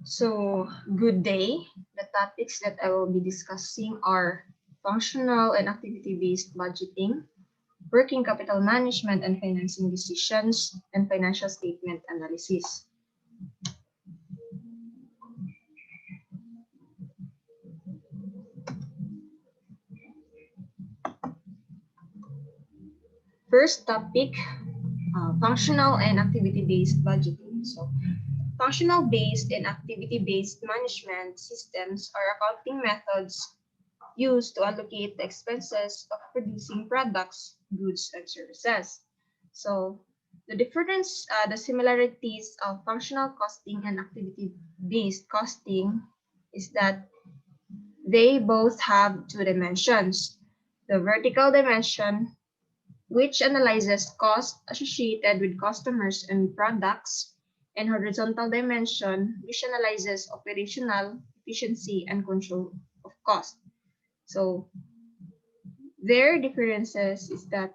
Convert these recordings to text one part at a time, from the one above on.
So, good day. The topics that I will be discussing are functional and activity-based budgeting, working capital management and financing decisions, and financial statement analysis. First topic, functional and activity-based budgeting. So, functional-based and activity-based management systems are accounting methods used to allocate the expenses of producing products, goods, and services. So the similarities of functional costing and activity-based costing is that they both have two dimensions. The vertical dimension, which analyzes costs associated with customers and products, and horizontal dimension, which analyzes operational efficiency and control of cost. So their differences is that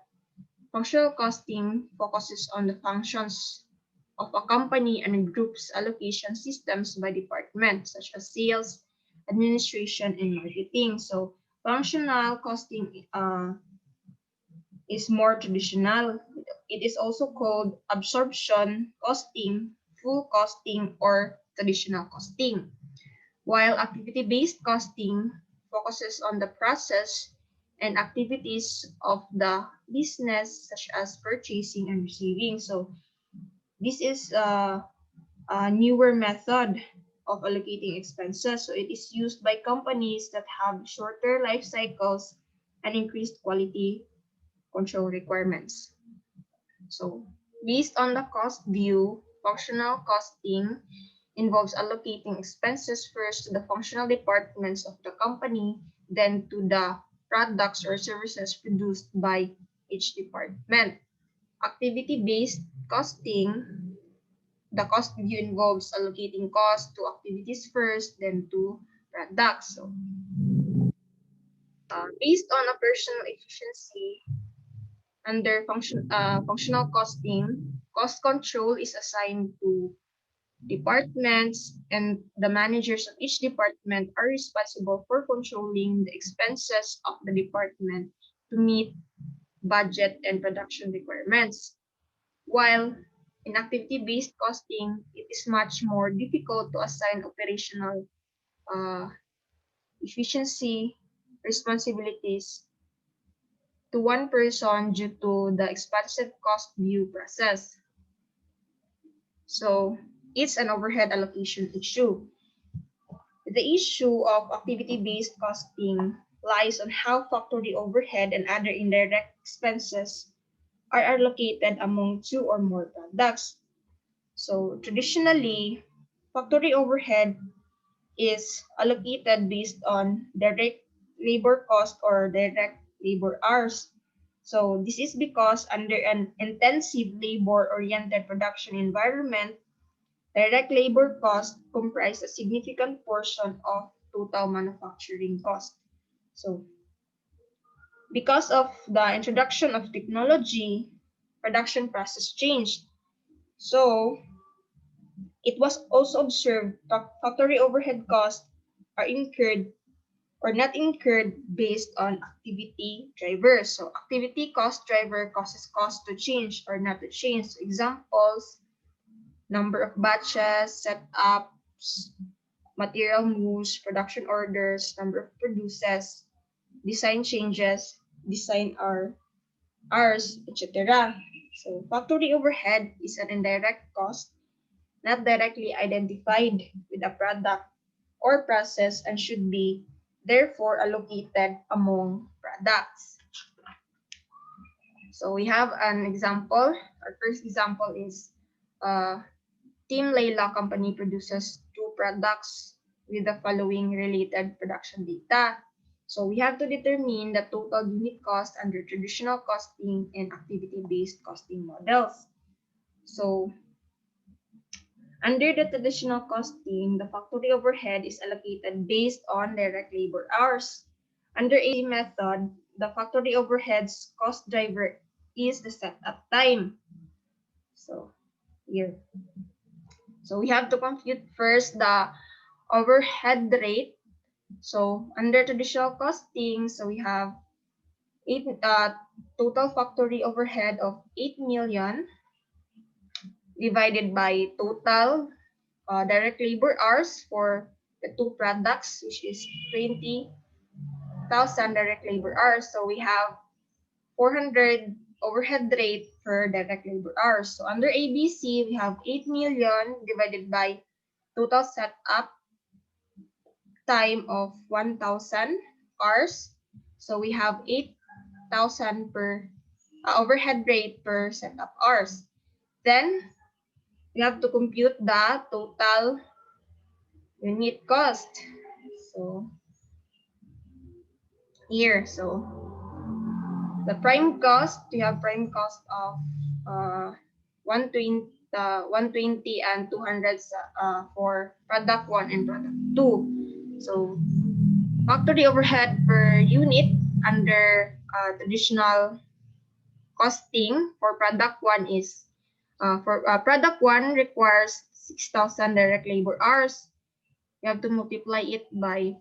functional costing focuses on the functions of a company and groups allocation systems by department, such as sales, administration, and marketing. So functional costing is more traditional. It is also called absorption costing, full costing, or traditional costing. While activity-based costing focuses on the process and activities of the business, such as purchasing and receiving. So this is a newer method of allocating expenses. So it is used by companies that have shorter life cycles and increased quality control requirements. So based on the cost view, functional costing involves allocating expenses first to the functional departments of the company, then to the products or services produced by each department. Activity-based costing, the cost view involves allocating costs to activities first, then to products. So, based on operational efficiency, under functional costing, cost control is assigned to departments, and the managers of each department are responsible for controlling the expenses of the department to meet budget and production requirements. While in activity-based costing, it is much more difficult to assign operational uh, efficiency responsibilities to one person due to the expansive cost view process. So it's an overhead allocation issue. The issue of activity-based costing lies on how factory overhead and other indirect expenses are allocated among two or more products. So traditionally, factory overhead is allocated based on direct labor cost or direct labor hours. So this is because under an intensive labor-oriented production environment, direct labor costs comprise a significant portion of total manufacturing cost. So, because of the introduction of technology, production process changed. So, it was also observed that factory overhead costs are incurred or not incurred based on activity drivers. So, activity cost driver causes cost to change or not to change. So, examples, number of batches, setups, material moves, production orders, number of produces, design changes, design hours, etc. So factory overhead is an indirect cost not directly identified with a product or process and should be therefore allocated among products. So we have an example. Our first example is uh, Team Layla company produces two products with the following related production data. So we have to determine the total unit cost under traditional costing and activity-based costing models. So under the traditional costing, the factory overhead is allocated based on direct labor hours. Under a method, the factory overhead's cost driver is the setup time. So here. So we have to compute first the overhead rate. So under traditional costing, so we have total factory overhead of 8 million divided by total direct labor hours for the two products, which is 20,000 direct labor hours. So we have 400 overhead rate per direct labor hours. So under ABC, we have 8 million divided by total setup time of 1,000 hours. So we have 8,000 per overhead rate per setup hours. Then we have to compute the total unit cost. So here, so the prime cost, we have prime cost of 120, 120 and 200 for product 1 and product 2. So factory overhead per unit under traditional costing for product 1 is for product 1 requires 6,000 direct labor hours. You have to multiply it by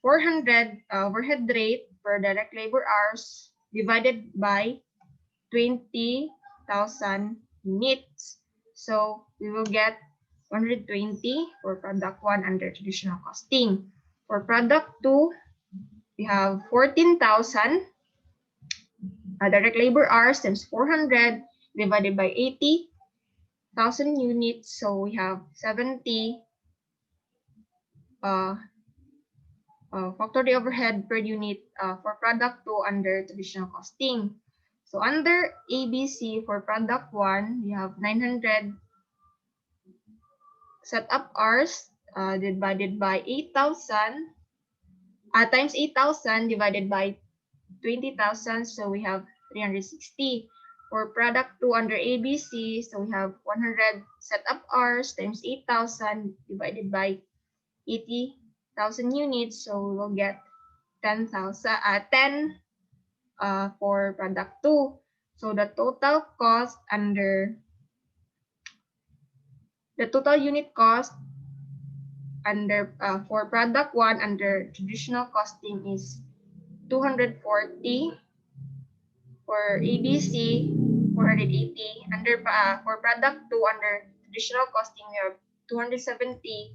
400 overhead rate per direct labor hours divided by 20,000 units. So we will get 120 for product 1 under traditional costing. For product 2, we have 14,000 direct labor hours times 400 divided by 80,000 units. So we have 70 factory overhead per unit for product 2 under traditional costing. So under ABC for product 1, we have 900 setup hours divided by 8,000 times 8,000 divided by 20,000. So we have 360. For product 2 under ABC, so we have 100 setup hours times 8,000 divided by 80,000 units. So we will get 10,000, 10 for product 2. So the total cost under the total unit cost under for product 1 under traditional costing is 240. For ABC, 480. Under for product 2 under traditional costing, we have 270.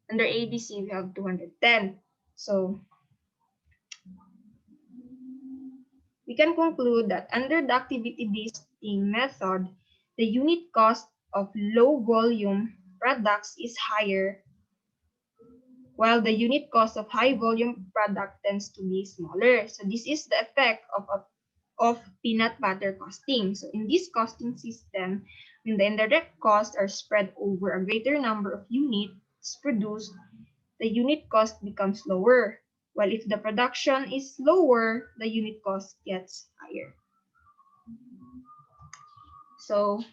Under ABC, we have 210. So we can conclude that under the activity-based method, the unit cost of low volume products is higher, while the unit cost of high volume product tends to be smaller. So this is the effect of peanut butter costing. So in this costing system, when the indirect costs are spread over a greater number of units produced, the unit cost becomes lower. While if the production is lower, the unit cost gets higher. So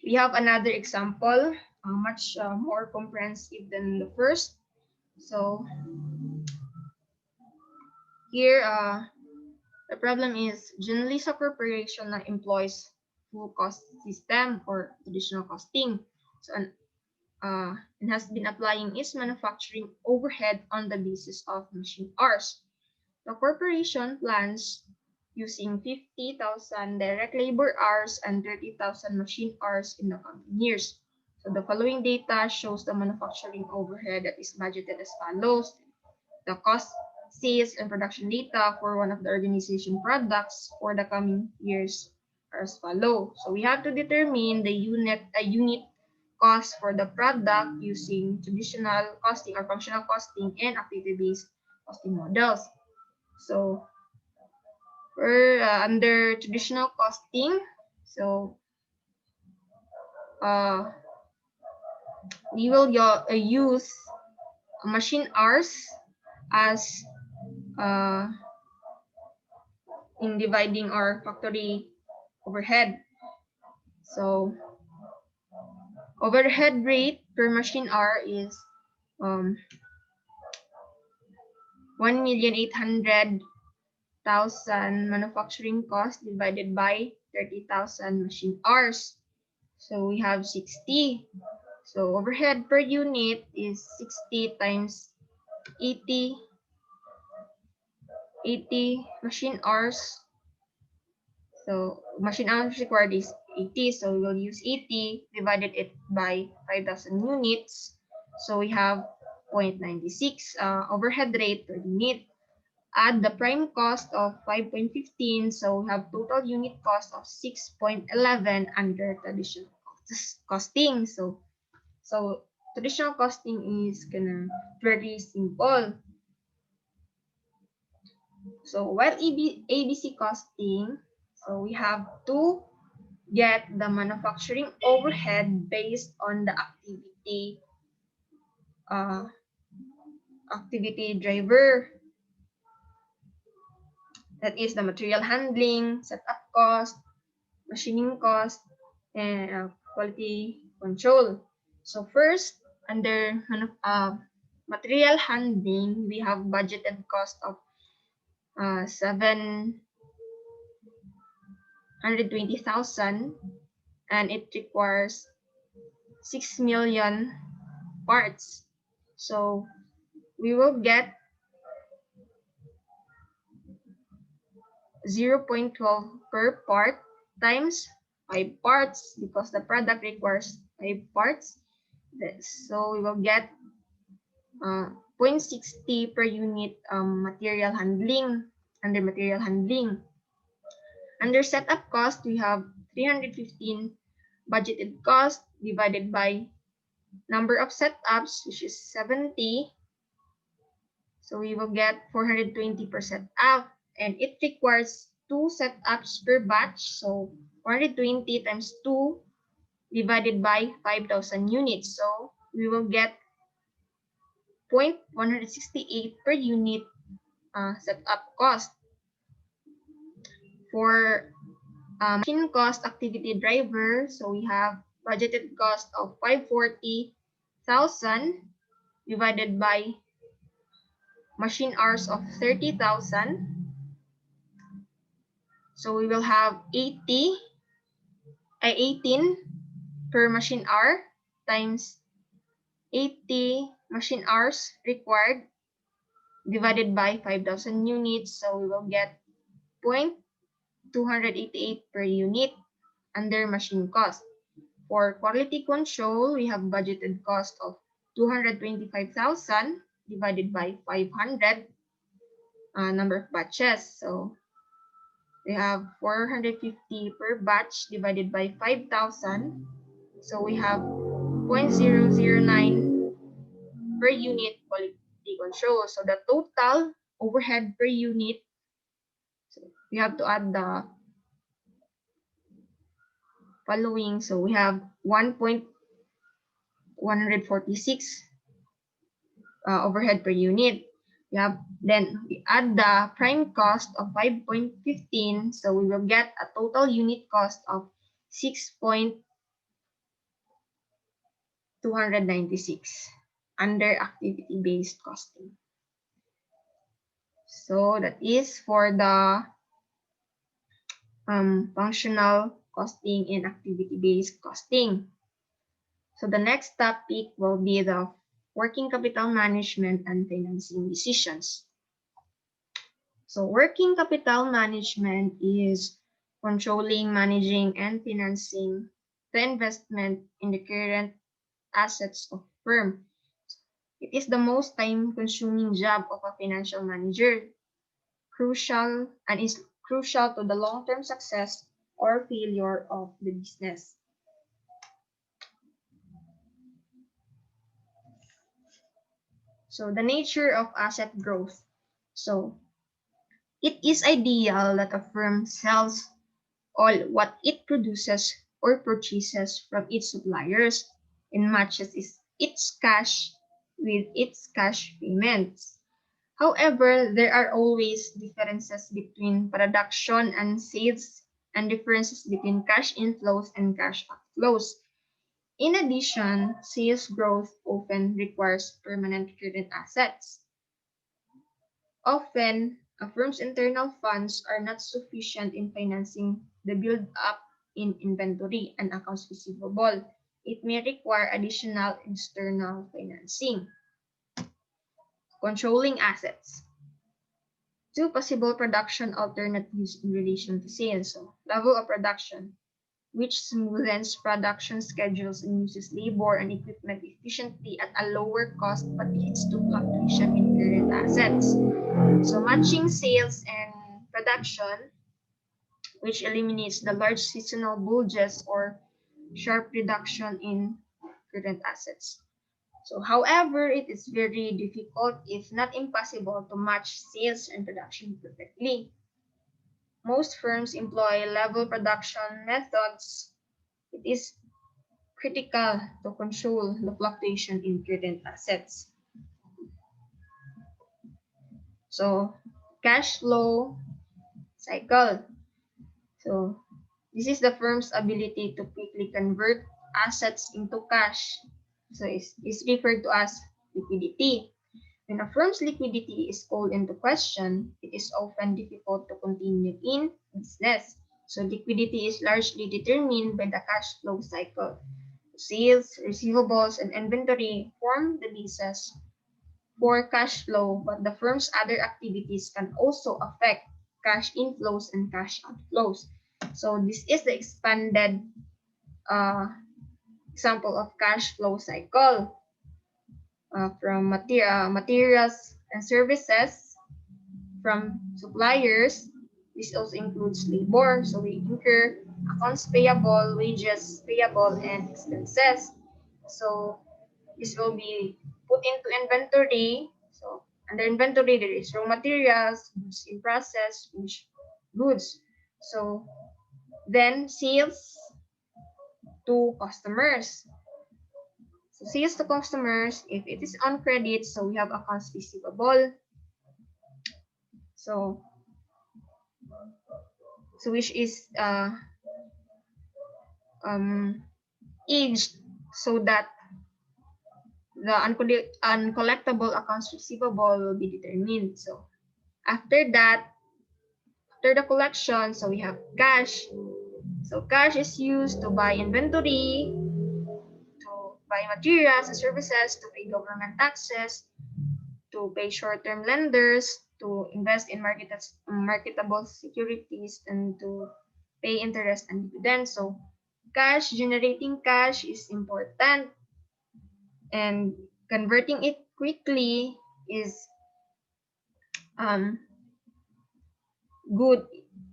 we have another example, much more comprehensive than the first. So here, the problem is generally a corporation that employs full cost system or traditional costing. So it has been applying its manufacturing overhead on the basis of machine hours. The corporation plans using 50,000 direct labor hours and 30,000 machine hours in the coming years. So the following data shows the manufacturing overhead that is budgeted as follows. The cost, sales, and production data for one of the organization products for the coming years are as follow. So we have to determine the unit cost for the product using traditional costing or functional costing and activity-based costing models. So for under traditional costing, so we will use machine hours as in dividing our factory overhead. So overhead rate per machine hour is 1,800,000 manufacturing cost divided by 30,000 machine hours. So we have 60. So overhead per unit is 60 times 80 machine hours. So machine hours required is 80. So we will use 80 divided it by 5,000 units. So we have 0.96 overhead rate per unit. Add the prime cost of 5.15. So we have total unit cost of 6.11 under traditional costing. So traditional costing is gonna very simple. So while ABC costing, so we have to get the manufacturing overhead based on the uh, activity driver. That is the material handling, setup cost, machining cost, and quality control. So first, under material handling, we have budgeted cost of 720,000, and it requires 6 million parts. So we will get 0.12 per part times 5 parts because the product requires 5 parts. So we will get 0.60 per unit material handling under material handling. Under setup cost, we have 315 budgeted cost divided by number of setups, which is 70. So we will get 420 per setup, and it requires 2 setups per batch. So 420 times 2 divided by 5,000 units. So we will get 0.168 per unit setup cost. For machine cost activity driver, so we have budgeted cost of 540,000 divided by machine hours of 30,000. So we will have 18 per machine hour times 80 machine hours required divided by 5,000 units. So we will get 0.288 per unit under machine cost. For quality control, we have budgeted cost of 225,000 divided by 500 number of batches. So we have 450 per batch divided by 5,000. So we have 0.009 per unit quality control. So the total overhead per unit, so we have to add the following. So we have 1.146 overhead per unit. Then we add the prime cost of 5.15. So we will get a total unit cost of 6.296 under activity-based costing. So that is for the functional costing and activity-based costing. So the next topic will be the working capital management and financing decisions. So working capital management is controlling, managing, and financing the investment in the current assets of firm. It is the most time-consuming job of a financial manager, crucial and is crucial to the long-term success or failure of the business. So the nature of asset growth. So it is ideal that a firm sells all what it produces or purchases from its suppliers and matches its cash with its cash payments. However, there are always differences between production and sales and differences between cash inflows and cash outflows. In addition, sales growth often requires permanent current assets. Often, a firm's internal funds are not sufficient in financing the build-up in inventory and accounts receivable. it may require additional external financing. Controlling assets. Two possible production alternatives in relation to sales. So, level of production, which smoothens production schedules and uses labor and equipment efficiently at a lower cost but leads to fluctuation in current assets. So matching sales and production, which eliminates the large seasonal bulges or sharp reduction in current assets. So however, it is very difficult, if not impossible, to match sales and production perfectly. Most firms employ level production methods. It is critical to control the fluctuation in current assets. So, cash flow cycle. So, this is the firm's ability to quickly convert assets into cash. So, it's referred to as liquidity. When a firm's liquidity is called into question, it is often difficult to continue in business. So, liquidity is largely determined by the cash flow cycle. Sales, receivables, and inventory form the basis for cash flow, but the firm's other activities can also affect cash inflows and cash outflows. So this is the expanded uh, example of cash flow cycle from materials and services from suppliers. This also includes labor, so we incur accounts payable, wages payable, and expenses. So this will be put into inventory. So under inventory, there is raw materials, goods in process, finished goods. So then sales to customers. So sales to customers, if it is on credit, so we have accounts receivable. So which is aged so that the uncollectible accounts receivable will be determined. So after that, after the collection, so we have cash. So cash is used to buy inventory, to buy materials and services, to pay government taxes, to pay short-term lenders, to invest in marketable securities, and to pay interest and dividends. So generating cash is important, and converting it quickly is um, good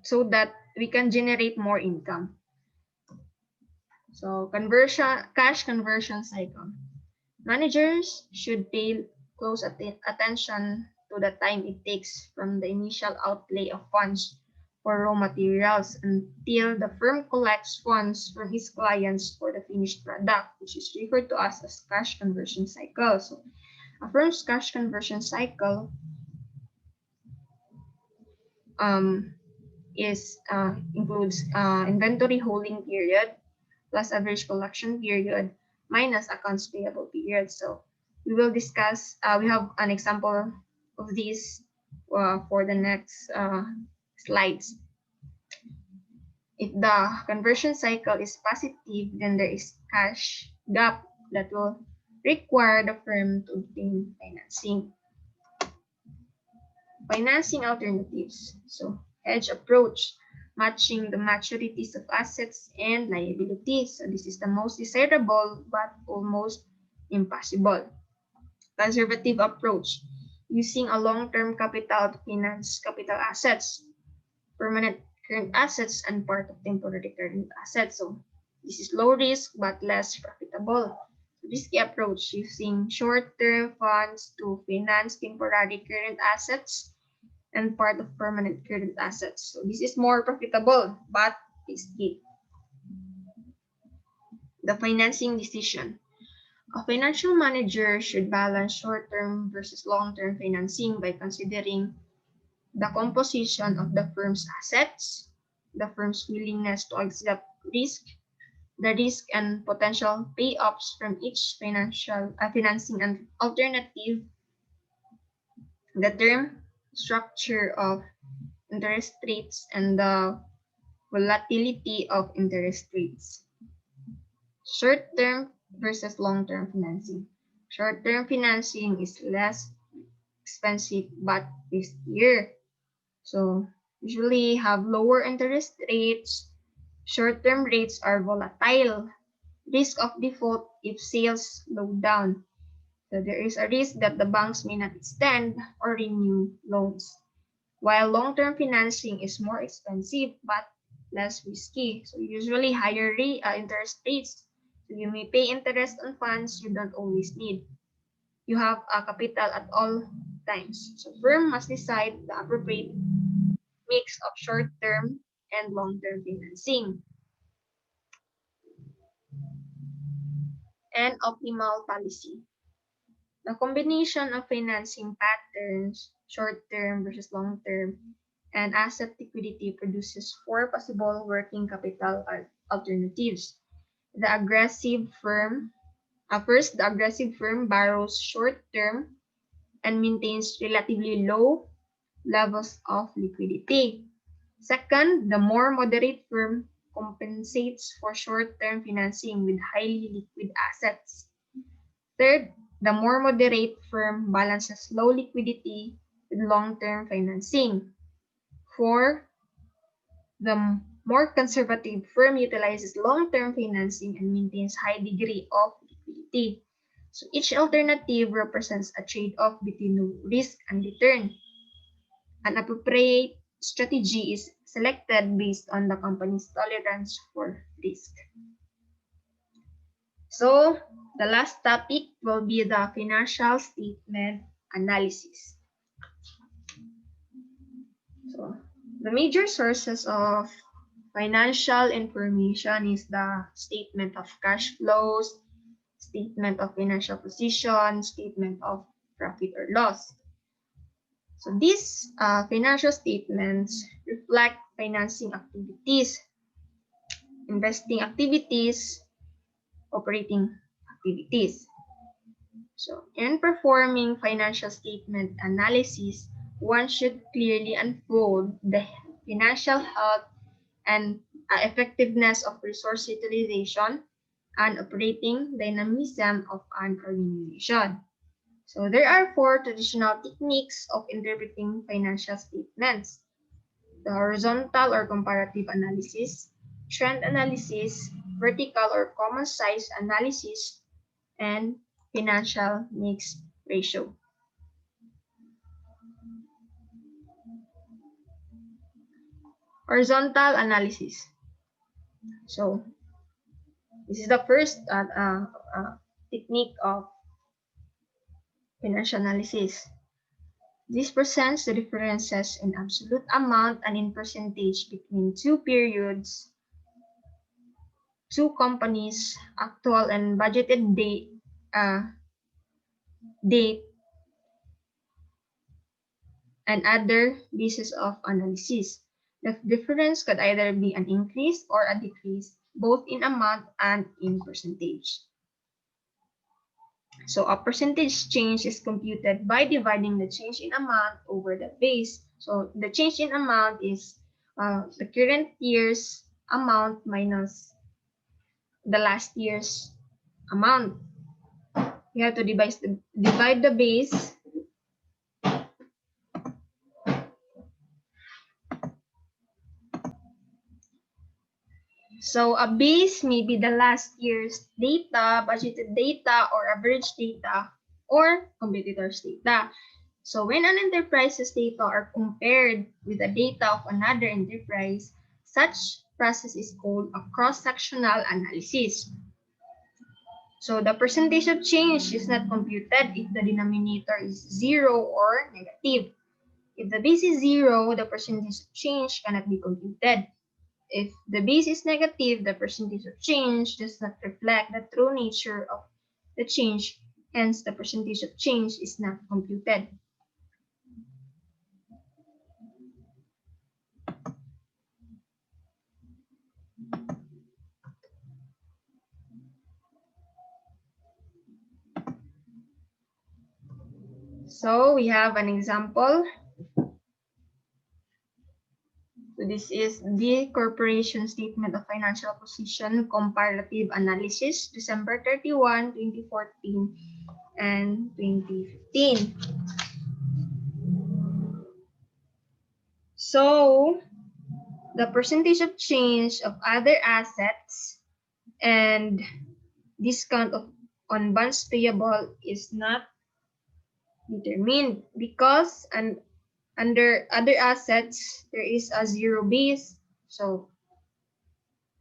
so that we can generate more income. So cash conversion cycle. Managers should pay close attention to the time it takes from the initial outlay of funds for raw materials until the firm collects funds from its clients for the finished product, which is referred to as cash conversion cycle. So a firm's cash conversion cycle includes inventory holding period plus average collection period minus accounts payable period. So we will discuss, we have an example of this for the next slides. If the conversion cycle is positive, then there is cash gap that will require the firm to obtain financing. Financing alternatives. So hedge approach, matching the maturities of assets and liabilities. So this is the most desirable but almost impossible. Conservative approach, using a long-term capital to finance capital assets, permanent current assets, and part of temporary current assets. So this is low risk but less profitable. Risky approach, using short-term funds to finance temporary current assets and part of permanent current assets. So this is more profitable but risky. The financing decision. A financial manager should balance short-term versus long-term financing by considering the composition of the firm's assets, the firm's willingness to accept risk, the risk and potential payoffs from each financing and alternative, the term structure of interest rates, and the volatility of interest rates. Short-term versus long-term financing. Short-term financing is less expensive but riskier. So usually have lower interest rates. Short-term rates are volatile. Risk of default if sales slow down. So there is a risk that the banks may not extend or renew loans. While long-term financing is more expensive but less risky. So usually higher interest rates. So you may pay interest on funds you don't always need. You have a capital at all times. So firm must decide the appropriate mix of short-term and long-term financing and optimal policy. The combination of financing patterns, short-term versus long-term, and asset liquidity produces four possible working capital alternatives. The aggressive firm, First, the aggressive firm borrows short-term and maintains relatively low levels of liquidity. Second, the more moderate firm compensates for short-term financing with highly liquid assets. Third, the more moderate firm balances low liquidity with long-term financing. Four, the more conservative firm utilizes long-term financing and maintains high degree of liquidity. So each alternative represents a trade-off between risk and return. An appropriate strategy is selected based on the company's tolerance for risk. So the last topic will be the financial statement analysis. So the major sources of financial information is the statement of cash flows, statement of financial position, statement of profit or loss. So these financial statements reflect financing activities, investing activities, operating activities. So in performing financial statement analysis, one should clearly unfold the financial health and effectiveness of resource utilization and operating dynamism of an organization. So there are four traditional techniques of interpreting financial statements: the horizontal or comparative analysis, trend analysis, vertical or common size analysis, and financial mix ratio. Horizontal analysis. So this is the first technique of financial analysis. This presents the differences in absolute amount and in percentage between two periods, two companies, actual and budgeted date, and other basis of analysis. The difference could either be an increase or a decrease, both in amount and in percentage. So a percentage change is computed by dividing the change in amount over the base. So the change in amount is the current year's amount minus the last year's amount. You have to divide the base. So a base may be the last year's data, budgeted data, or average data, or competitors' data. So when an enterprise's data are compared with the data of another enterprise, such process is called a cross-sectional analysis. So the percentage of change is not computed if the denominator is 0 or negative. If the base is 0, the percentage of change cannot be computed. If the base is negative, the percentage of change does not reflect the true nature of the change, hence the percentage of change is not computed. So we have an example. this is the Corporation Statement of Financial Position Comparative Analysis, December 31, 2014 and 2015. So, the percentage of change of other assets and discount on bonds payable is not determined because under other assets there is a zero base, so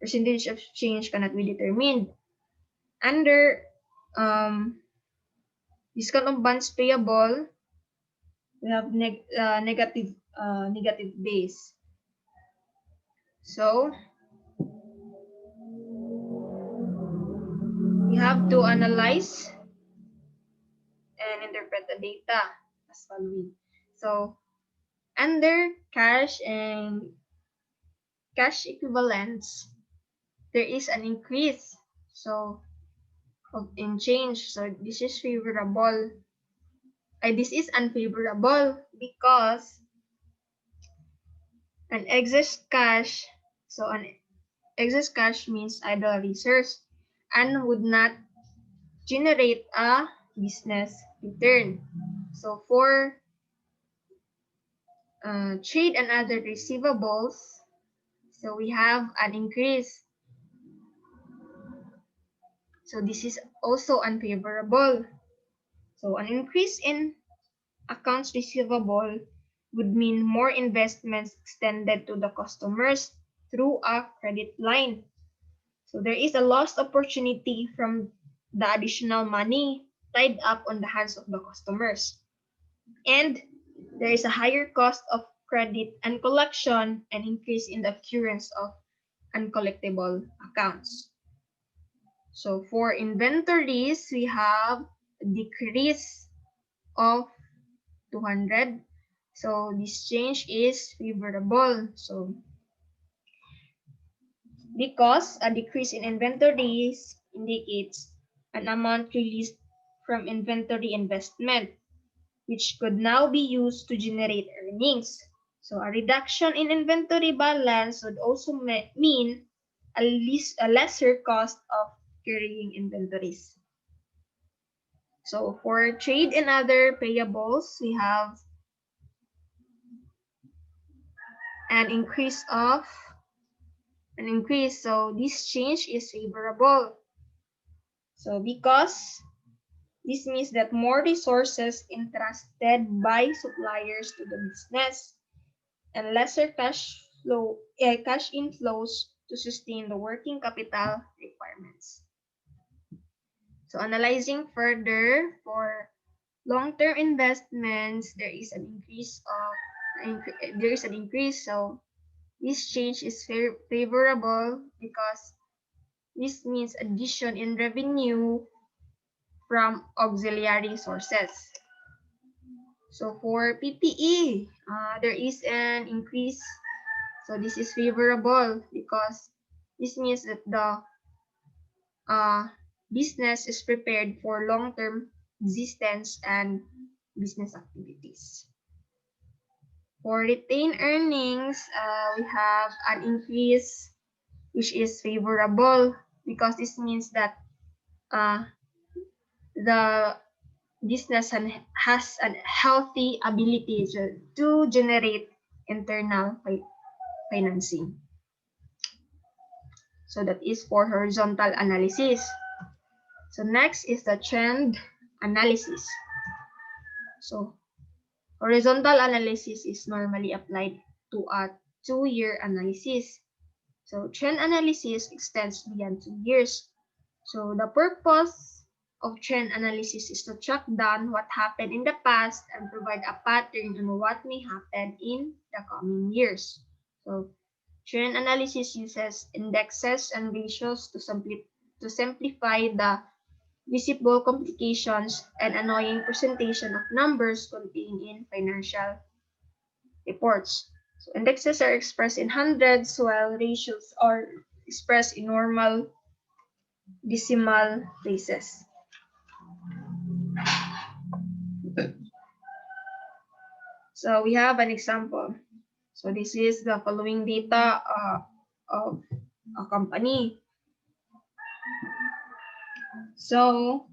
percentage of change cannot be determined. Under discount of bonds payable, we have negative base. So we have to analyze and interpret the data as following. So under cash and cash equivalents, there is an increase. So in change. So this is favorable. This is unfavorable because an excess cash. So an excess cash means idle reserves and would not generate a business return. So for trade and other receivables, so we have an increase. So this is also unfavorable. So an increase in accounts receivable would mean more investments extended to the customers through a credit line. So there is a lost opportunity from the additional money tied up on the hands of the customers. And there is a higher cost of credit and collection and increase in the occurrence of uncollectible accounts. So for inventories, we have a decrease of 200. So this change is favorable. So because a decrease in inventories indicates an amount released from inventory investment, which could now be used to generate earnings. So a reduction in inventory balance would also mean a lesser cost of carrying inventories. So for trade and other payables, we have an increase. So this change is favorable. So because this means that more resources entrusted by suppliers to the business and lesser cash inflows to sustain the working capital requirements. So analyzing further for long-term investments, there is an increase. So this change is favorable because this means addition in revenue from auxiliary sources. So for PPE, there is an increase. So this is favorable because this means that the business is prepared for long-term existence and business activities. For retained earnings, we have an increase, which is favorable because this means that the business has a healthy ability to generate internal financing. So that is for horizontal analysis. So next is the trend analysis. So horizontal analysis is normally applied to a 2-year analysis. So trend analysis extends beyond 2 years. So the purpose of trend analysis is to track down what happened in the past and provide a pattern on what may happen in the coming years. So trend analysis uses indexes and ratios to simplify the visible complications and annoying presentation of numbers contained in financial reports. So indexes are expressed in hundreds while ratios are expressed in normal decimal places. So we have an example. So this is the following data of a company. So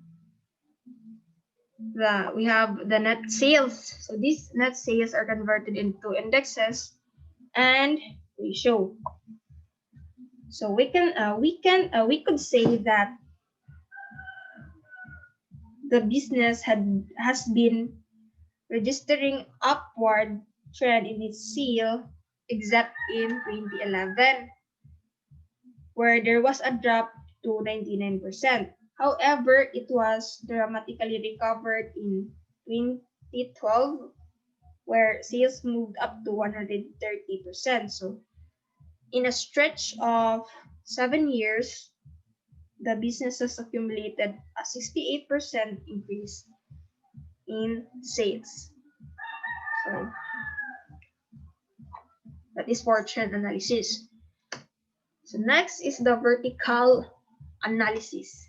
we have the net sales. So these net sales are converted into indexes and ratio. So we could say that the business has been registering upward trend in its sale, except in 2011, where there was a drop to 99%. However, it was dramatically recovered in 2012, where sales moved up to 130%. So in a stretch of 7 years, the business has accumulated a 68% increase in sales. So that is for trend analysis. So next is the vertical analysis.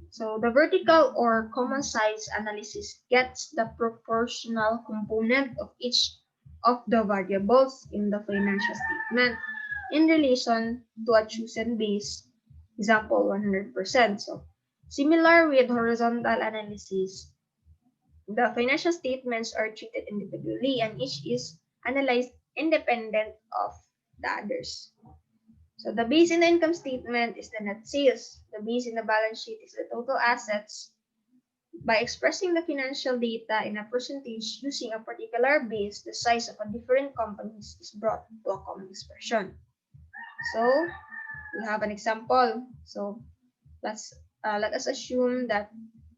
So the vertical or common size analysis gets the proportional component of each of the variables in the financial statement in relation to a chosen base, example 100%. So similar with horizontal analysis, the financial statements are treated individually and each is analyzed independent of the others. So the base in the income statement is the net sales. The base in the balance sheet is the total assets. By expressing the financial data in a percentage using a particular base, the size of a different companies is brought to a common expression. So we have an example. So let us assume that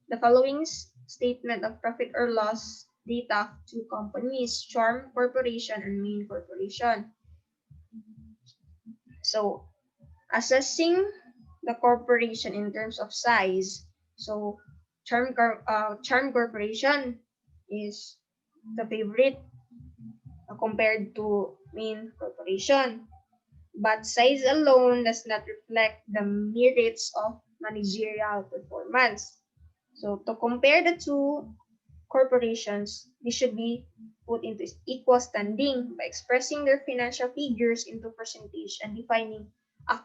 the following statement of profit or loss data of two companies, Charm Corporation and Main Corporation. So assessing the corporation in terms of size. So Charm Corporation is the favorite compared to Main Corporation. But size alone does not reflect the merits of managerial performance. So to compare the two corporations, they should be put into equal standing by expressing their financial figures into percentage and defining a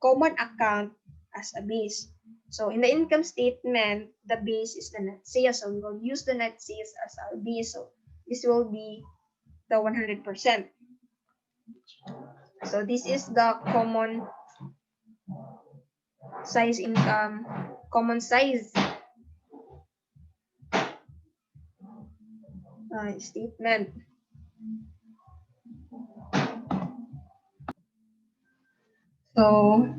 common account as a base. So in the income statement, the base is the net sales. So we will use the net sales as our base. So this will be the 100%. So this is the common size statement. So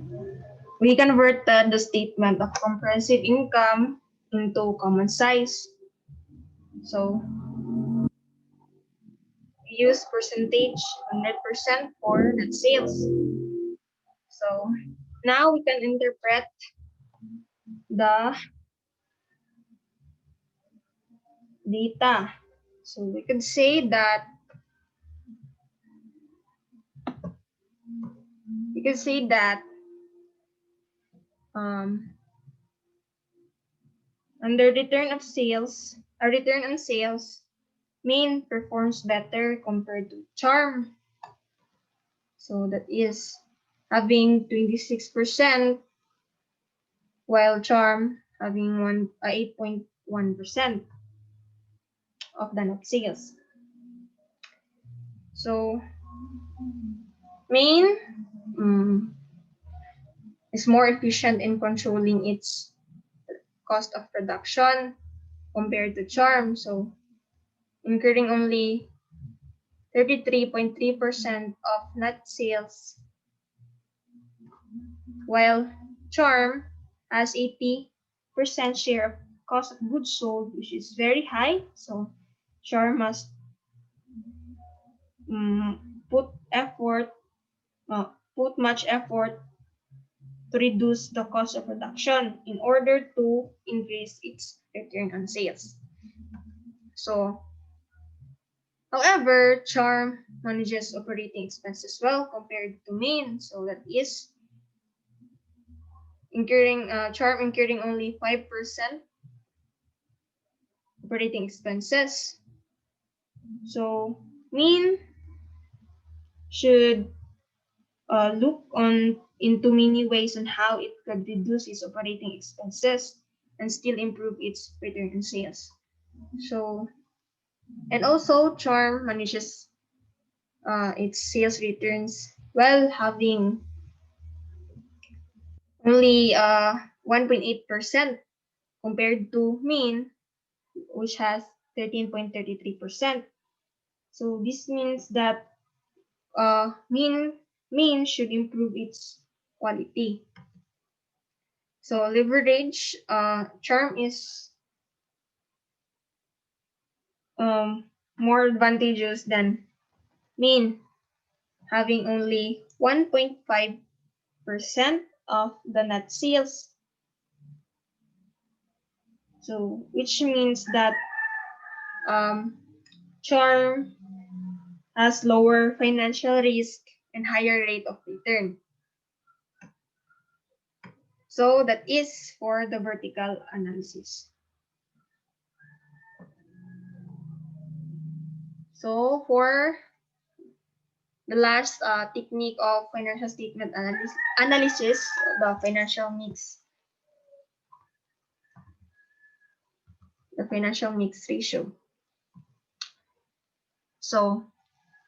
we converted the statement of comprehensive income into common size. So we use percentage 100% for net sales. So now we can interpret the data. So we could say that under return on sales, Main performs better compared to Charm. So that is having 26%, while Charm having 8.1% of the net sales. So Main is more efficient in controlling its cost of production compared to Charm. So incurring only 33.3% of net sales, while Charm has 80% share of cost of goods sold, which is very high. So Charm must put much effort to reduce the cost of production in order to increase its return on sales. So, however, Charm manages operating expenses well compared to Main. So that is Charm incurring only 5% operating expenses. So Main should look on into many ways on how it could reduce its operating expenses and still improve its return on sales. So, and also Charm manages its sales returns while having only 1.8% compared to Mean, which has 13.33%. So this means that Mean should improve its quality. So leverage Charm is more advantageous than Mean, having only 1.5% of the net sales. So which means that um, Charm has lower financial risk and higher rate of return. So that is for the vertical analysis. So for the last technique of financial statement analysis, the financial mix ratio. So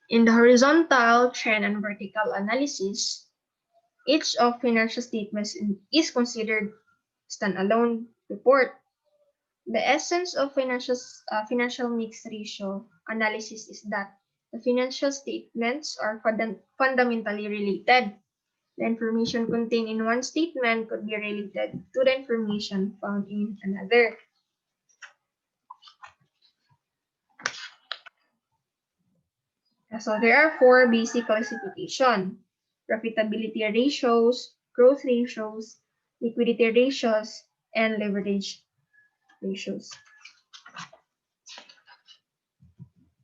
in the horizontal, trend, and vertical analysis, each of financial statements is considered standalone report. The essence of financial mix ratio analysis is that the financial statements are fundamentally related. The information contained in one statement could be related to the information found in another. So there are four basic classification: profitability ratios, growth ratios, liquidity ratios, and leverage ratios.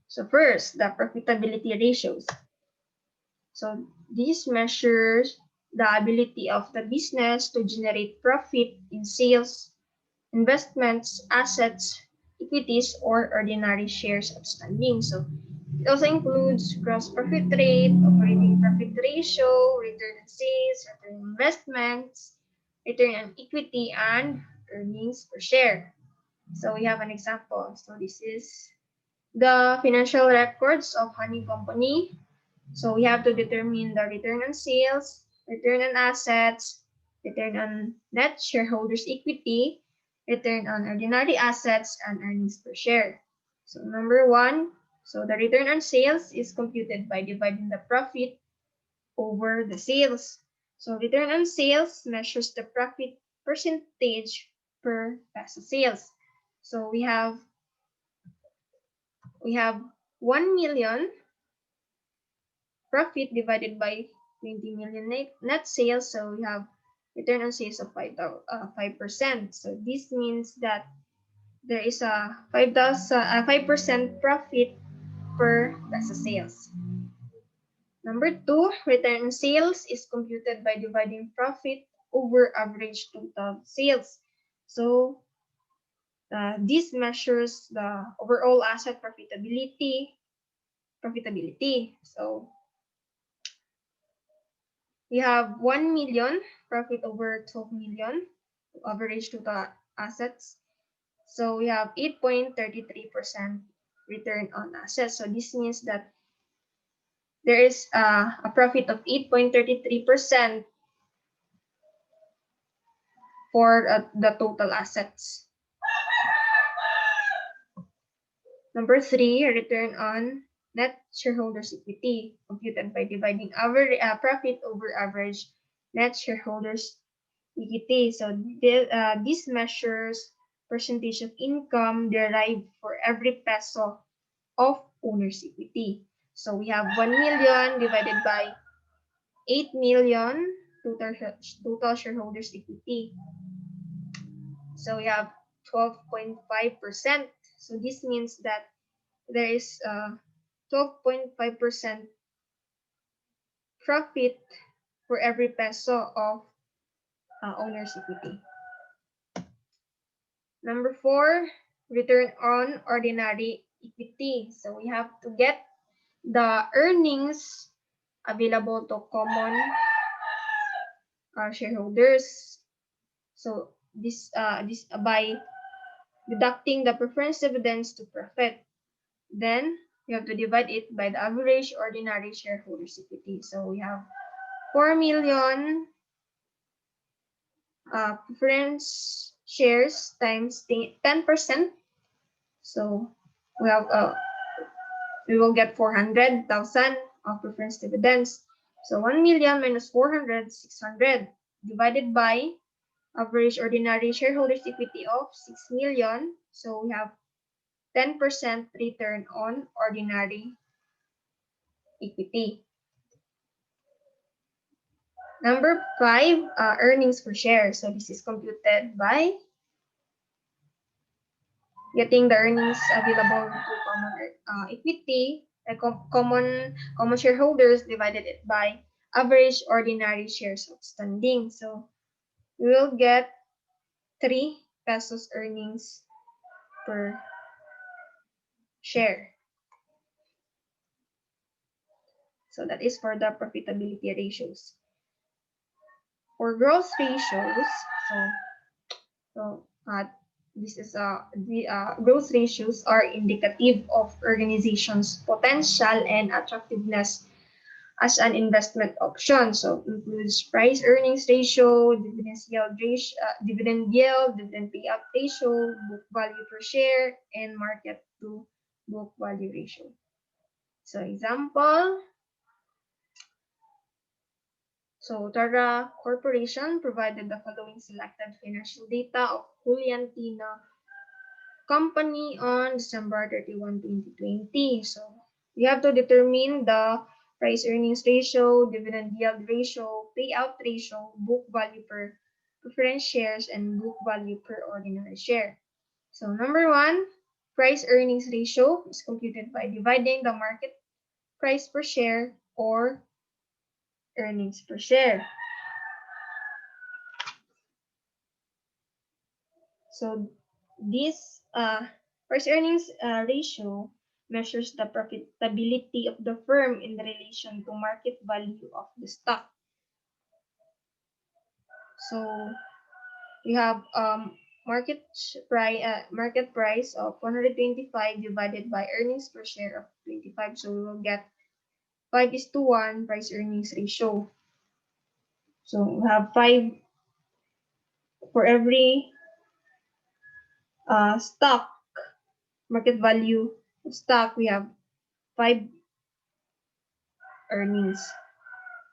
So first, the profitability ratios. So this measures the ability of the business to generate profit in sales, investments, assets, equities, or ordinary shares outstanding. So it also includes gross profit rate, operating profit ratio, return on sales, return on investments, return on equity, and earnings per share. So we have an example. So this is the financial records of Honey Company. So we have to determine the return on sales, return on assets, return on net shareholders equity, return on ordinary assets, and earnings per share. So number one, so the return on sales is computed by dividing the profit over the sales. So return on sales measures the profit percentage per peso sales. So we have 1 million profit divided by 20 million net sales. So we have return on sales of 5%. So this means that there is a 5% profit per peso sales. Number two, return on sales is computed by dividing profit over average total sales. So this measures the overall asset profitability. So we have 1 million profit over 12 million average total assets. So we have 8.33% return on assets. So this means that there is a profit of 8.33% for the total assets. Number three, return on net shareholders equity computed by dividing profit over average net shareholders equity. So this measures percentage of income derived for every peso of owner's equity. So we have 1 million divided by 8 million total shareholders equity. So we have 12.5%. So this means that there is 12.5% profit for every peso of owner's equity. Number four, return on ordinary equity. So we have to get the earnings available to common shareholders. So this by deducting the preference dividends to profit. Then you have to divide it by the average ordinary shareholders equity. So we have 4 million preference shares times 10%. So we have we will get 400,000 of preference dividends. So 1 million minus 400, 600 divided by average ordinary shareholders equity of 6 million. So we have 10% return on ordinary equity. Number 5, earnings per share. So this is computed by getting the earnings available to common equity, common shareholders divided it by average ordinary shares outstanding. So we will get 3 pesos earnings per share. So that is for the profitability ratios. For growth ratios, this is the growth ratios are indicative of organization's potential and attractiveness as an investment option. So includes price earnings ratio, dividend yield, dividend payout ratio, book value per share, and market to book value ratio. So example, so Tara Corporation provided the following selected financial data of Juliantina Company on December 31, 2020. So we have to determine the price earnings ratio, dividend yield ratio, payout ratio, book value per preference shares, and book value per ordinary share. So number 1, price earnings ratio is computed by dividing the market price per share or earnings per share. So this price earnings ratio measures the profitability of the firm in relation to market value of the stock. So we have market price of 125 divided by earnings per share of 25. So we will get 5:1 price earnings ratio. So we have 5 for every stock market value of stock. We have 5 earnings,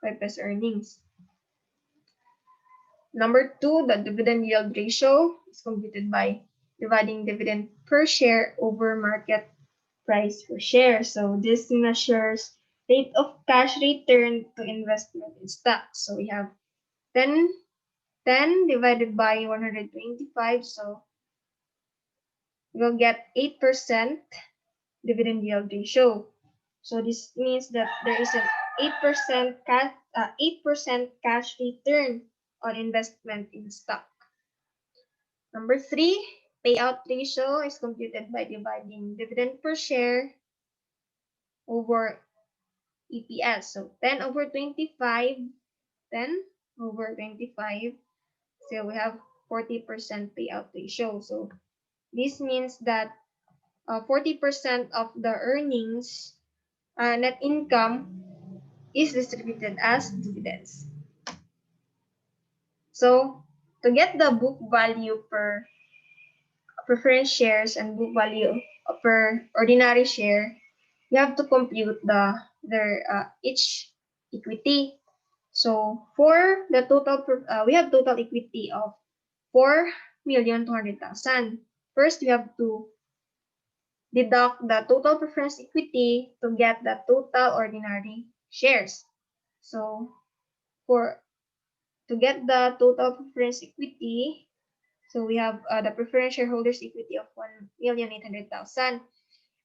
5 peso earnings. Number 2, the dividend yield ratio is computed by dividing dividend per share over market price per share. So this measures rate of cash return to investment in stocks. So we have 10 divided by 125. So we'll get 8% dividend yield ratio. So this means that there is an 8% cash return on investment in stock. Number 3, payout ratio is computed by dividing dividend per share over EPS. So 10 over 25, 10 over 25. So we have 40% payout ratio. So this means that 40% of the earnings, net income, is distributed as dividends. So to get the book value per preference shares and book value per ordinary share, you have to compute each equity. So for the total, we have total equity of 4,200,000. First, we have to deduct the total preference equity to get the total ordinary shares. So to get the total preference equity, so we have the preference shareholders equity of 1,800,000.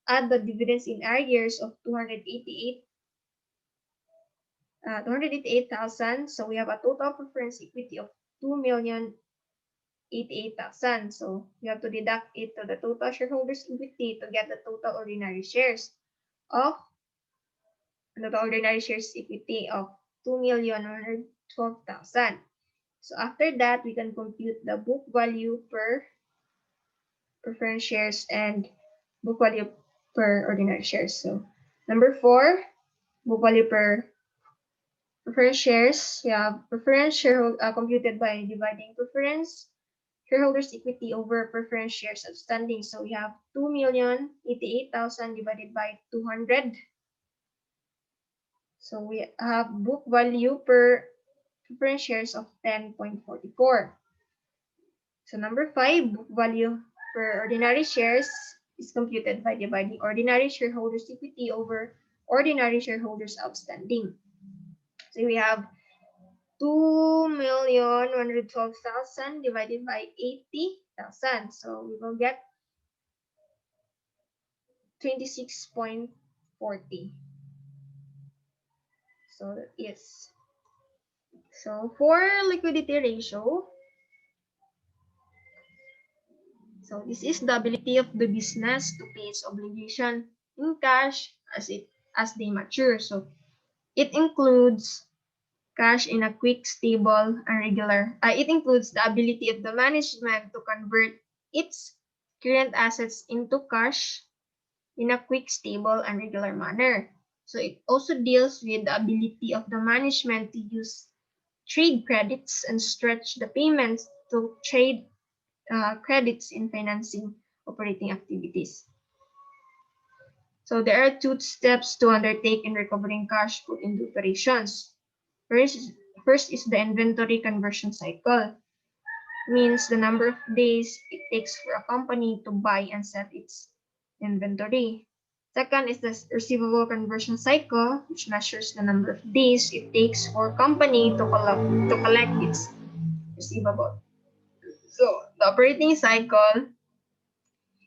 Add the dividends in arrears of 288,000. So we have a total preference equity of 2,088,000. So you have to deduct it to the total shareholders equity to get the total ordinary shares of and the ordinary shares equity of 2,112,000. So after that, we can compute the book value per preference shares and book value per ordinary shares. So number 4, book value per preference shares. We have preference shareholder computed by dividing preference shareholders equity over preference shares outstanding. So we have 2,088,000 divided by 200. So we have book value per preference shares of 10.44. So number 5, book value per ordinary shares is computed by dividing ordinary shareholders equity over ordinary shareholders outstanding. So we have 2,112,000 divided by 80,000. So we will get 26.40. So yes. So for liquidity ratio, so this is the ability of the business to pay its obligation in cash as they mature. So it includes cash in a quick, stable, and regular. It includes the ability of the management to convert its current assets into cash in a quick, stable, and regular manner. So it also deals with the ability of the management to use trade credits and stretch the payments to trade credits in financing operating activities. So there are 2 steps to undertake in recovering cash put into operations. First is the inventory conversion cycle. Means the number of days it takes for a company to buy and sell its inventory. Second is the receivable conversion cycle, which measures the number of days it takes for a company to collect its receivable. So the operating cycle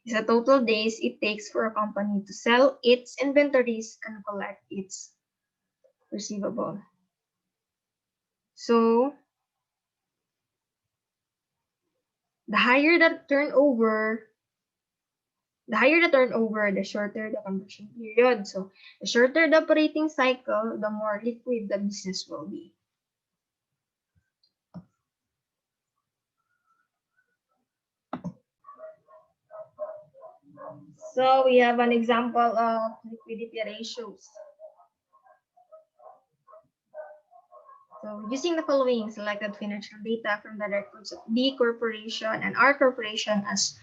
is the total days it takes for a company to sell its inventories and collect its receivable. So the higher the turnover, the shorter the conversion period. So the shorter the operating cycle, the more liquid the business will be. So we have an example of liquidity ratios. So using the following selected financial data from the records of D Corporation and R Corporation as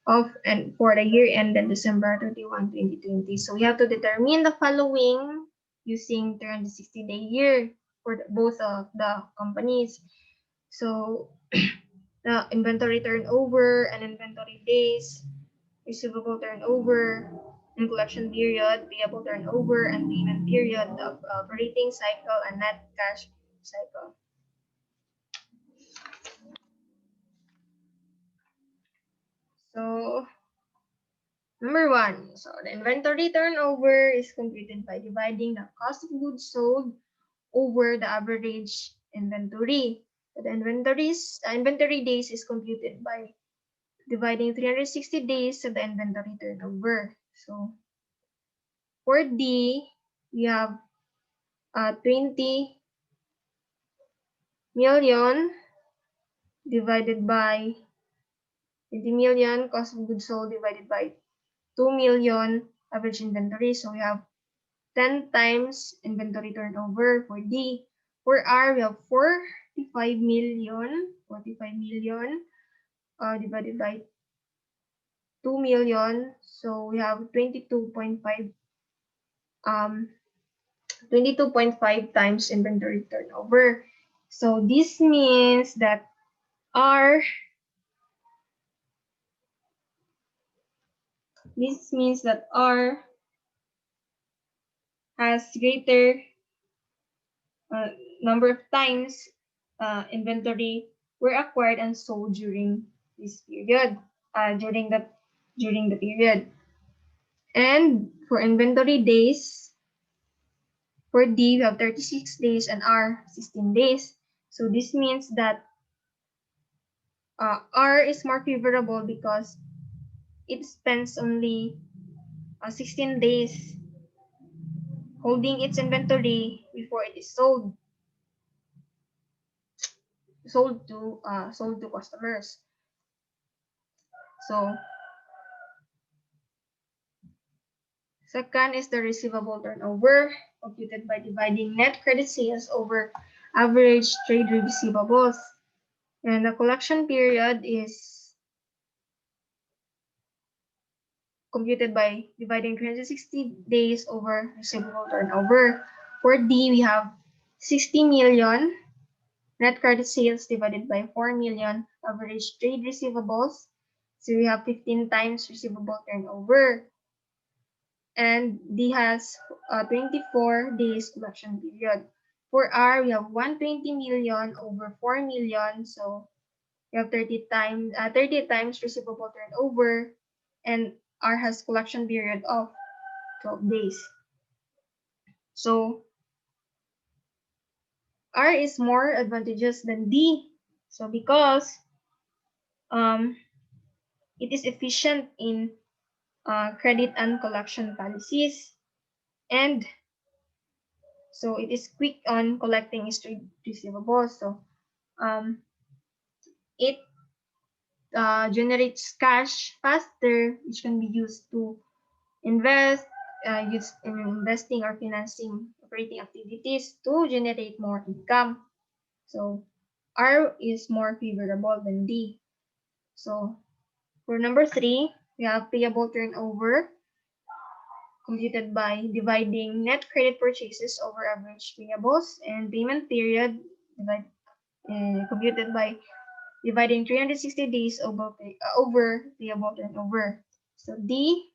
of and for the year ended December 31, 2020. So we have to determine the following using 360-day year for both of the companies. So the inventory turnover and inventory days, receivable turnover, and collection period, payable turnover, and payment period of operating cycle and net cash cycle. So number 1, so the inventory turnover is computed by dividing the cost of goods sold over the average inventory. So the inventory days is computed by dividing 360 days to the inventory turnover. So for D, we have 20 million divided by 20 million cost of goods sold divided by 2 million average inventory. So we have 10 times inventory turnover for D. For R, we have 45 million divided by 2 million. So we have 22.5 times inventory turnover. So this means that R has greater number of times inventory were acquired and sold during this period, during the period. And for inventory days, for D, we have 36 days and R, 16 days. So this means that R is more favorable because it spends only 16 days holding its inventory before it is sold to customers. So second is the receivable turnover, computed by dividing net credit sales over average trade receivables. And the collection period is computed by dividing 360 days over receivable turnover. For D, we have 60 million net credit sales divided by 4 million average trade receivables. So we have 15 times receivable turnover. And D has 24 days collection period. For R, we have 120 million over 4 million. So we have 30 times receivable turnover, and R has collection period of 12 days. So R is more advantageous than D. So because it is efficient in credit and collection policies, and so it is quick on collecting its trade receivables. So it generates cash faster, which can be used to use in investing or financing operating activities to generate more income. So R is more favorable than D. So for number 3, we have payable turnover, computed by dividing net credit purchases over average payables, and payment period computed by dividing 360 days over payable turnover. So D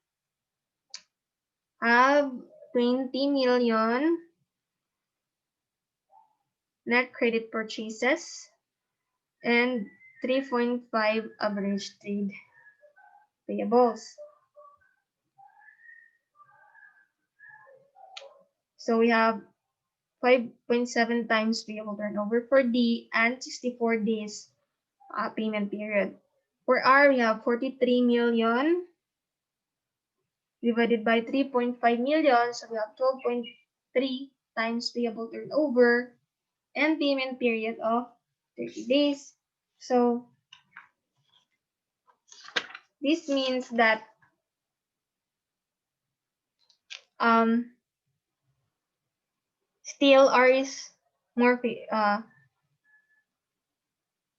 have 20 million net credit purchases and 3.5 average trade payables. So we have 5.7 times payable turnover for D and 64 days payment period. For R, we have 43 million divided by 3.5 million. So we have 12.3 times payable turnover and payment period of 30 days. So this means that still R is more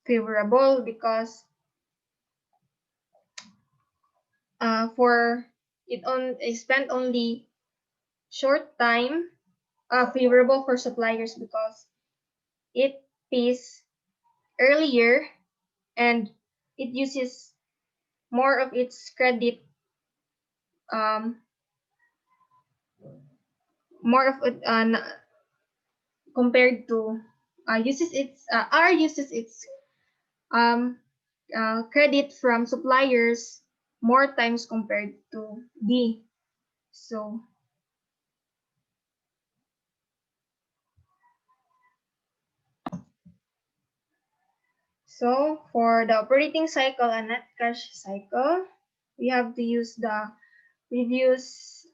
favorable because for it spent only short time, favorable for suppliers because it pays earlier and it uses more of its credit, um, more of it compared to R uses its credit from suppliers more times compared to D. So for the operating cycle and net cash cycle, we have to use the previous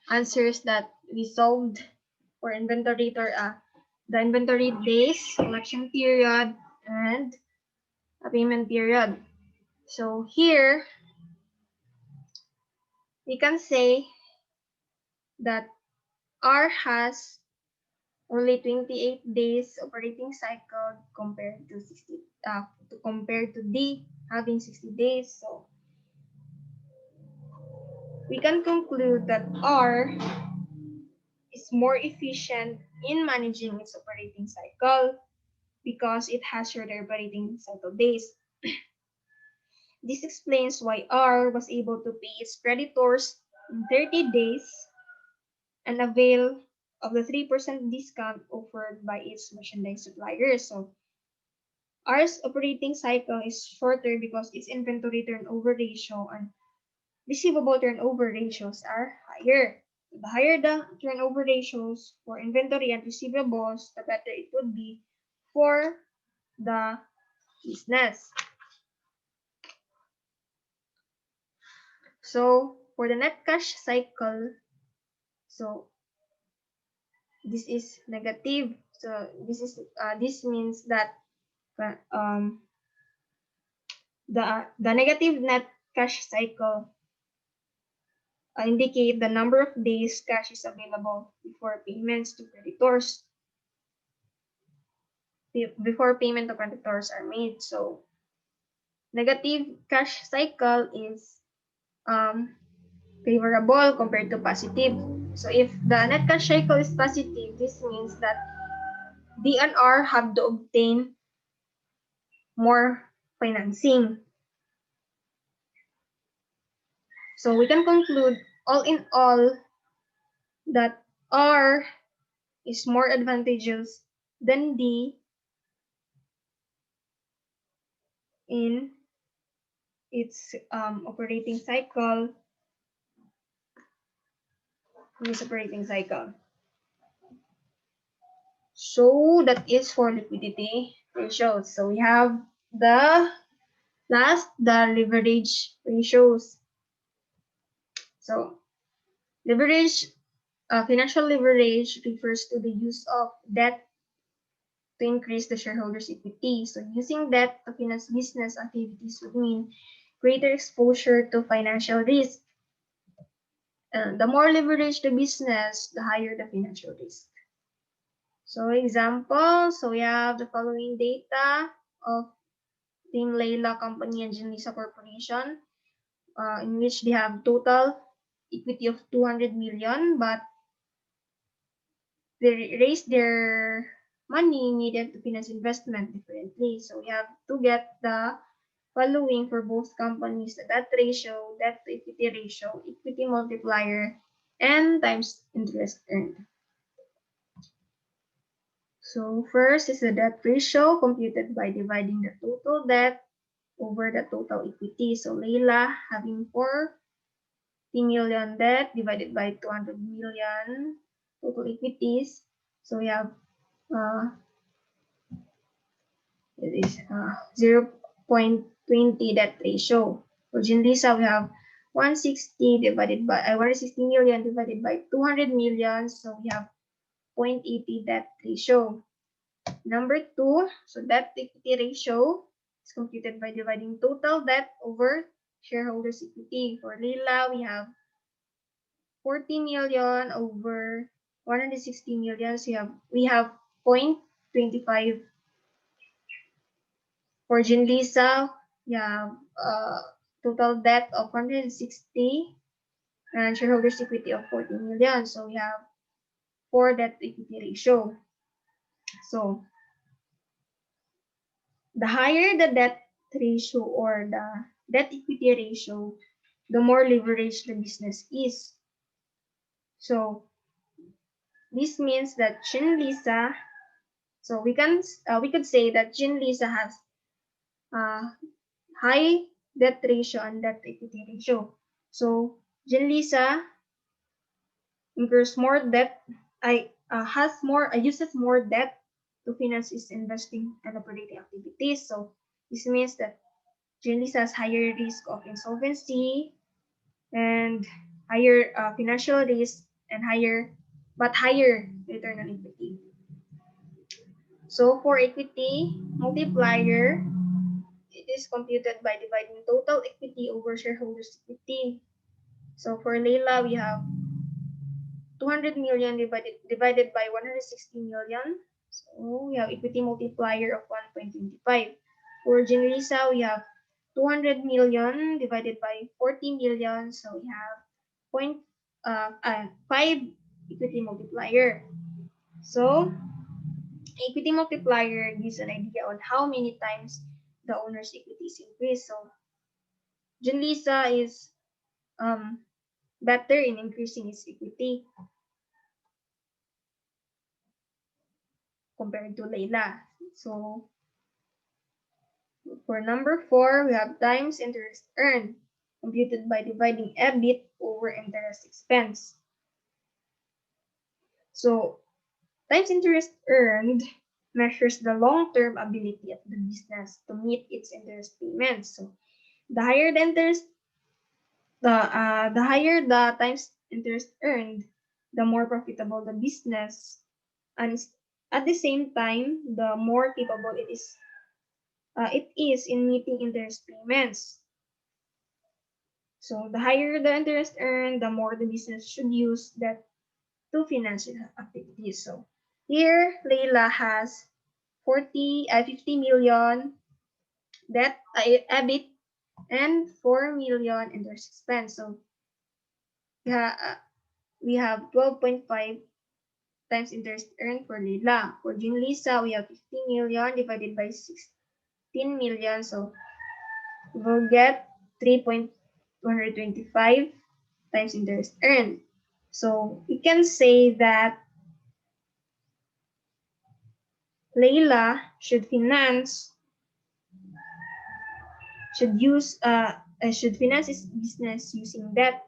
answers that we solved for the inventory days, collection period, and a payment period. So here we can say that R has only 28 days operating cycle compared to compared to D having 60 days. So we can conclude that R is more efficient in managing its operating cycle because it has shorter operating cycle days. This explains why R was able to pay its creditors in 30 days and avail of the 3% discount offered by its merchandise suppliers. So R's operating cycle is shorter because its inventory turnover ratio and receivable turnover ratios are higher. The higher the turnover ratios for inventory and receivables, the better it would be for the business. So for the net cash cycle, so this is negative. So this means that the negative net cash cycle indicate the number of days cash is available before payments to creditors before payment to creditors are made. So negative cash cycle is favorable compared to positive. So if the net cash cycle is positive, this means that DNR have to obtain more financing. So we can conclude all in all that R is more advantageous than D in its operating cycle, So that is for liquidity ratios. So we have the leverage ratios. So leverage, financial leverage refers to the use of debt to increase the shareholders' equity. So using debt to finance business activities would mean greater exposure to financial risk. The more leverage the business, the higher the financial risk. So example, so we have the following data of Team Layla Company and Jinlisa Corporation, in which they have total equity of 200 million, but they raised their money needed to finance investment differently. So we have to get the following for both companies: the debt ratio, debt to equity ratio, equity multiplier, and times interest earned. So first is the debt ratio computed by dividing the total debt over the total equity. So Layla having 40 million debt divided by 200 million total equities. So we have it is 0.20 debt ratio. For Jinlisa, we have 160 million divided by 200 million. So we have 0.80 debt ratio. Number two, so debt to equity ratio is computed by dividing total debt over shareholders' equity. For Lila, we have 40 million over 160 million. So we have 0.25. For Jinlisa, we have total debt of 160 and shareholders' equity of 40 million. So we have 4 debt to equity ratio. So the higher the debt ratio or the debt equity ratio, the more leveraged the business is. So this means that Jinlisa, so we could say that Jinlisa has high debt ratio and debt equity ratio. So Jinlisa incurs more debt, uses more debt to finance its investing and operating activities. So this means that Jinlisa has higher risk of insolvency and higher financial risk and higher return on equity. So for equity multiplier, it is computed by dividing total equity over shareholders' equity. So for Layla, we have 200 million divided by 160 million. So we have equity multiplier of 1.25. For Jinlisa, we have 200 million divided by 40 million. So we have 5 equity multiplier. So equity multiplier gives an idea on how many times the owner's equity is increased. So Jinlisa is better in increasing its equity compared to Layla. So for number 4, we have times interest earned, computed by dividing EBIT over interest expense. So times interest earned measures the long-term ability of the business to meet its interest payments. So the higher the The higher the times interest earned, the more profitable the business, and at the same time, the more capable it is in meeting interest payments. So the higher the interest earned, the more the business should use that to finance its activities. So here, Leila has 50 million debt, EBIT, and 4 million interest expense. So we, ha- uh, we have 12.5 times interest earned for Leila. For June Lisa, we have 50 million divided by 16 million. So we'll get 3.225 times interest earned. So we can say that Leila should finance its business using debt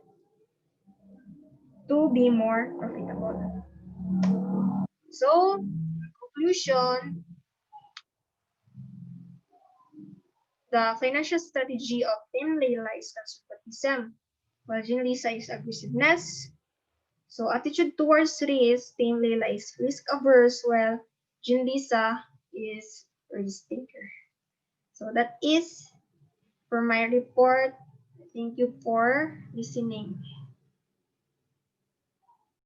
to be more profitable. So, conclusion, the financial strategy of Team Leila is conservatism, while Jean Lisa is aggressiveness. So, attitude towards risk, Team Leila is risk averse, while Jean Lisa is risk taker. So, that is for my report. Thank you for listening.